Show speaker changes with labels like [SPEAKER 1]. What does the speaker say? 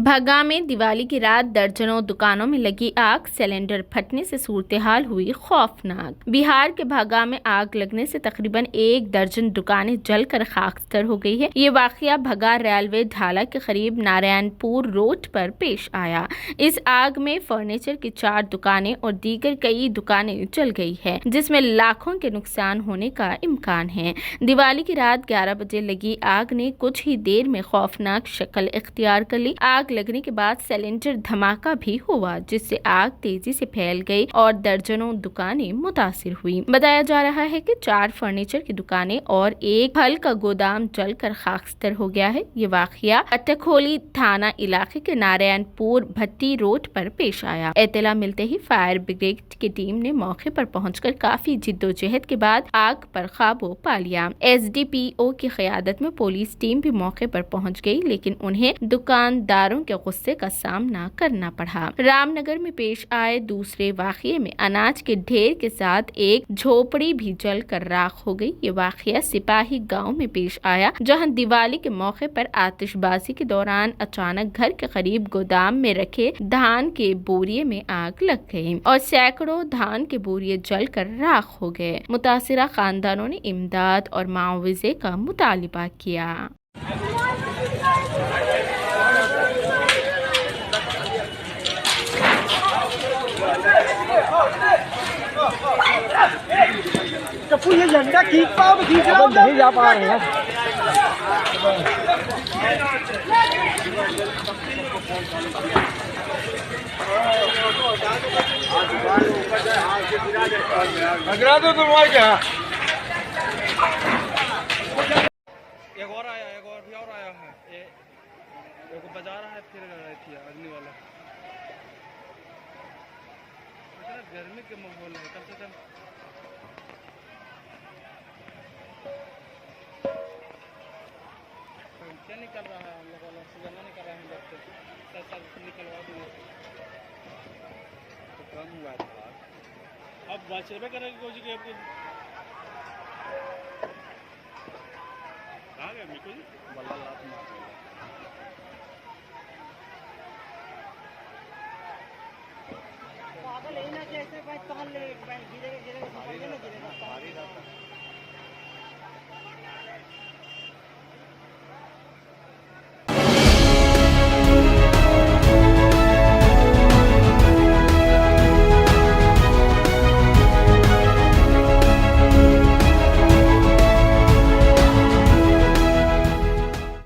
[SPEAKER 1] भगा में दिवाली की रात दर्जनों दुकानों में लगी आग, सिलेंडर फटने से सूरत-ए-हाल हुई खौफनाक। बिहार के भगा में आग लगने से तकरीबन 1 दर्जन दुकानें जलकर खाकस्तर हो गई है। ये वाकया भगा रेलवे ढाला के करीब नारायणपुर रोड पर पेश आया। इस आग में फर्नीचर की 4 दुकानें और दीगर कई दुकानें जल गई है, जिसमें लाखों के नुकसान होने का इम्कान है। दिवाली की रात 11 बजे लगी आग ने कुछ ही देर में खौफनाक शक्ल इख्तियार कर ली। आग लगने के बाद सिलेंडर धमाका भी हुआ, जिससे आग तेजी से फैल गई और दर्जनों दुकानें मुतासिर हुई। बताया जा रहा है कि 4 फर्नीचर की दुकानें और एक फल का गोदाम जलकर खाकस्तर हो गया है। ये वाकया अटकहोली थाना इलाके के नारायणपुर भट्टी रोड पर पेश आया। इत्तला मिलते ही फायर ब्रिगेड की टीम ने मौके पर पहुंचकर काफी जिद्दोजहद के बाद आग पर काबू पा लिया। SDPO की क़यादत में पुलिस टीम भी मौके पर पहुंच गई, लेकिन उन्हें दुकानदारों के गुस्से का सामना करना पड़ा। रामनगर में पेश आए दूसरे वाकये में अनाज के ढेर के साथ एक झोपड़ी भी जलकर राख हो गई। ये वाकया सिपाही गांव में पेश आया, जहां दिवाली के मौके पर आतिशबाजी के दौरान अचानक घर के करीब गोदाम में रखे धान के बोरिये में आग लग गई और सैकड़ों धान के बोरिये जलकर राख हो गए। मुतासिरा खानदानों ने इमदाद और मुआवजे का मुतालिबा किया।
[SPEAKER 2] टप्पू ये झंडा खींच पाओ तो खींच लो, नहीं जा पा रहे हैं। अगरा दो तुम और क्या? एक और आया, एक और भी और आया है। एक बजा रहा है, फिर अग्नि वाला। गर्मी के माहौल है, कम से कम क्या निकल रहा है। हम लोग वाला सिलेंडर निकल रहा है, हम सब निकलवा देंगे तो कम हुआ था। अब बचेबे करेगी कोई जी आपको आ गया मिको जी बल्ला लात मार दिया। पागल है ना, जैसे भाई पकड़ ले गिरेगा गिरेगा गिरेगा भारी रहता है।